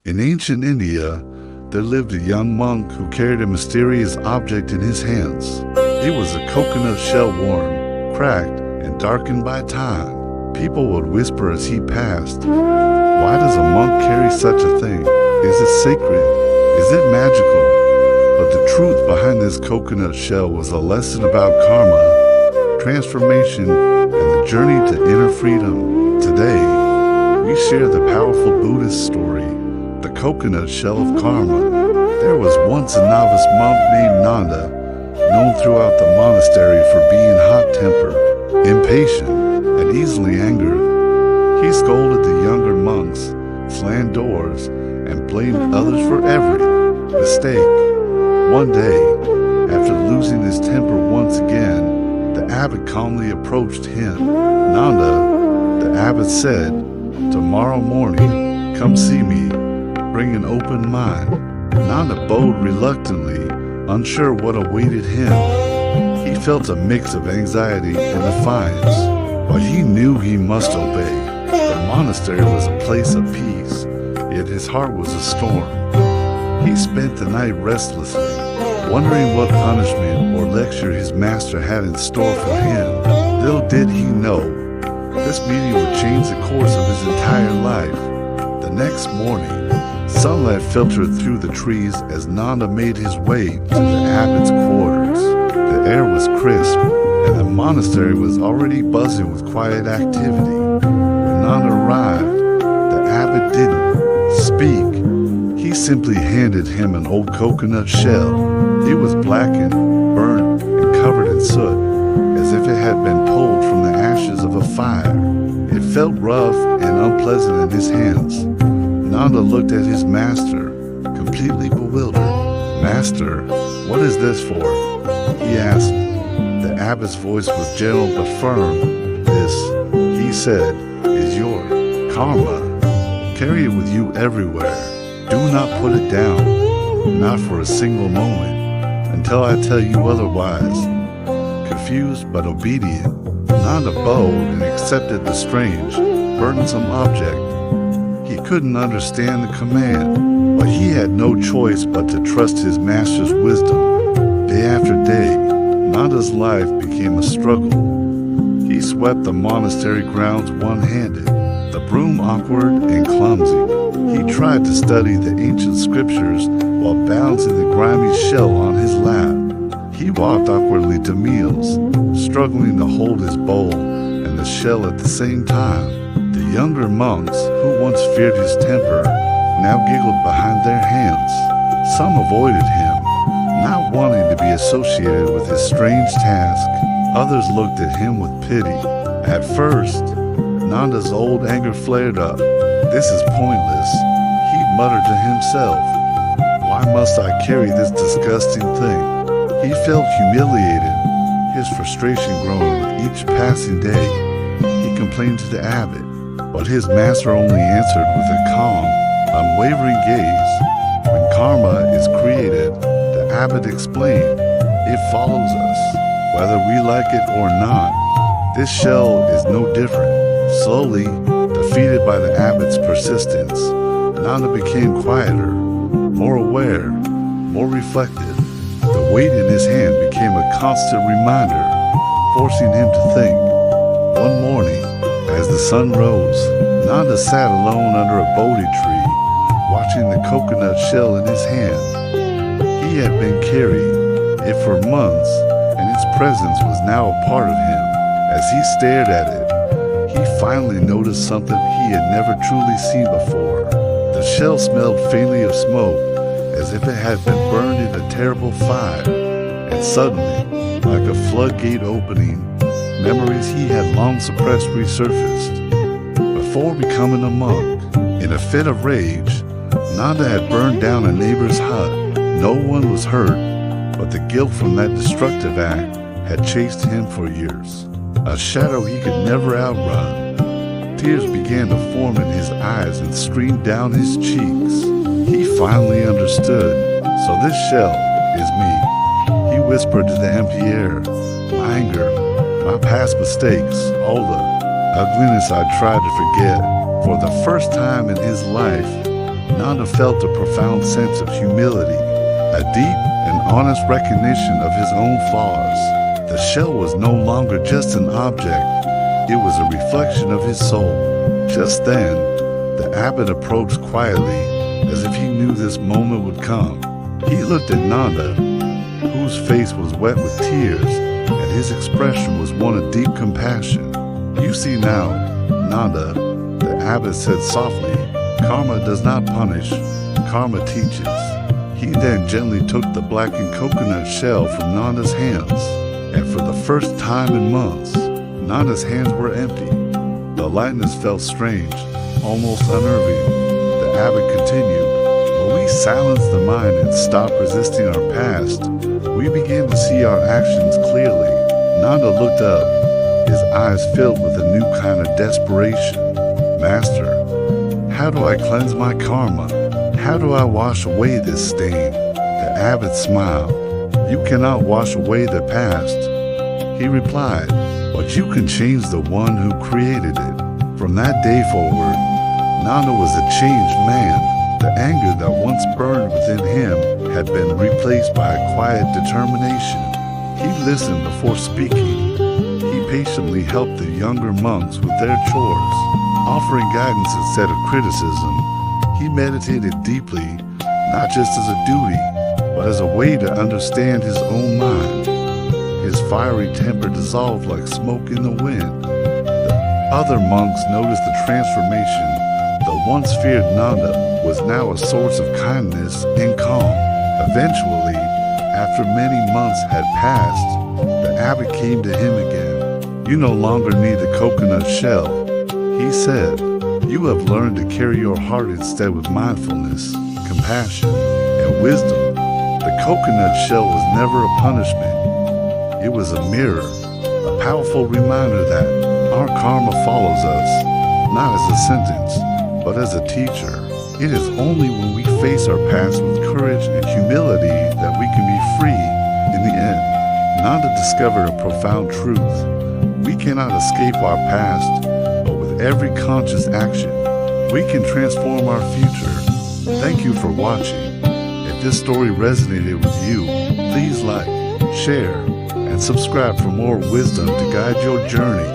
In ancient India, there lived a young monk who carried a mysterious object in his hands. It was a coconut shell, worn, cracked, and darkened by time. People would whisper as he passed, "Why does a monk carry such a thing? Is it sacred? Is it magical?" But the truth behind this coconut shell was a lesson about karma, transformation, and the journey to inner freedom. Today, we share the powerful Buddhist story, the coconut shell of karma. There was once a novice monk named Nanda, known throughout the monastery for being hot-tempered, impatient, and easily angered. He scolded the younger monks, slammed doors, and blamed others for every mistake. One day, after losing his temper once again, the abbot calmly approached him. "Nanda," the abbot said, "tomorrow morning, come see me. Bring an open mind." Nanda bowed reluctantly, unsure what awaited him. He felt a mix of anxiety and defiance, but he knew he must obey. The monastery was a place of peace, yet his heart was a storm. He spent the night restlessly, wondering what punishment or lecture his master had in store for him. Little did he know, this meeting would change the course of his entire life. The next morning, sunlight filtered through the trees as Nanda made his way to the abbot's quarters. The air was crisp, and the monastery was already buzzing with quiet activity. When Nanda arrived, the abbot didn't speak. He simply handed him an old coconut shell. It was blackened, burnt, and covered in soot, as if it had been pulled from the ashes of a fire. It felt rough and unpleasant in his hands. Nanda looked at his master, completely bewildered. "Master, what is this for?" he asked. The abbot's voice was gentle but firm. "This," he said, "is your karma. Carry it with you everywhere. Do not put it down, not for a single moment, until I tell you otherwise." Confused but obedient, Nanda bowed and accepted the strange, burdensome object. He couldn't understand the command, but he had no choice but to trust his master's wisdom. Day after day, Nanda's life became a struggle. He swept the monastery grounds one-handed, the broom awkward and clumsy. He tried to study the ancient scriptures while balancing the grimy shell on his lap. He walked awkwardly to meals, struggling to hold his bowl and the shell at the same time. The younger monks, who once feared his temper, now giggled behind their hands. Some avoided him, not wanting to be associated with his strange task. Others looked at him with pity. At first, Nanda's old anger flared up. "This is pointless," he muttered to himself. "Why must I carry this disgusting thing?" He felt humiliated, his frustration growing with each passing day. He complained to the abbot, but his master only answered with a calm, unwavering gaze. "When karma is created," the abbot explained, "it follows us, whether we like it or not. This shell is no different." Slowly, defeated by the abbot's persistence, Nanda became quieter, more aware, more reflective. The weight in his hand became a constant reminder, forcing him to think. One morning, as the sun rose, Nanda sat alone under a Bodhi tree, watching the coconut shell in his hand. He had been carrying it for months, and its presence was now a part of him. As he stared at it, he finally noticed something he had never truly seen before. The shell smelled faintly of smoke, as if it had been burned in a terrible fire. And suddenly, like a floodgate opening, memories he had long suppressed resurfaced. Before becoming a monk, in a fit of rage, Nanda had burned down a neighbor's hut. No one was hurt, but the guilt from that destructive act had chased him for years, a shadow he could never outrun. Tears began to form in his eyes and streamed down his cheeks. He finally understood. "So this shell is me," he whispered to the empty air. "My anger, my past mistakes, all the ugliness I tried to forget." For the first time in his life, Nanda felt a profound sense of humility, a deep and honest recognition of his own flaws. The shell was no longer just an object, it was a reflection of his soul. Just then, the abbot approached quietly, as if he knew this moment would come. He looked at Nanda, whose face was wet with tears, and his expression was one of deep compassion. "You see now, Nanda," the abbot said softly, "karma does not punish, karma teaches." He then gently took the blackened coconut shell from Nanda's hands, and for the first time in months, Nanda's hands were empty. The lightness felt strange, almost unnerving. The abbot continued, "When we silence the mind and stop resisting our past, we begin to see our actions clearly." Nanda looked up, his eyes filled with a new kind of desperation. "Master, how do I cleanse my karma? How do I wash away this stain?" The abbot smiled. "You cannot wash away the past," he replied, "but you can change the one who created it." From that day forward, Nanda was a changed man. The anger that once burned within him had been replaced by a quiet determination. He listened before speaking. He patiently helped the younger monks with their chores, offering guidance instead of criticism. He meditated deeply, not just as a duty, but as a way to understand his own mind. His fiery temper dissolved like smoke in the wind. The other monks noticed the transformation. The once feared Nanda was now a source of kindness and calm. Eventually, after many months had passed, the abbot came to him again. "You no longer need the coconut shell," he said. "You have learned to carry your heart instead with mindfulness, compassion, and wisdom." The coconut shell was never a punishment. It was a mirror, a powerful reminder that our karma follows us, not as a sentence, but as a teacher. It is only when we face our past with courage and humility that we can be free in the end. Nanda discovered a profound truth. We cannot escape our past, but with every conscious action, we can transform our future. Thank you for watching. If this story resonated with you, please like, share, and subscribe for more wisdom to guide your journey.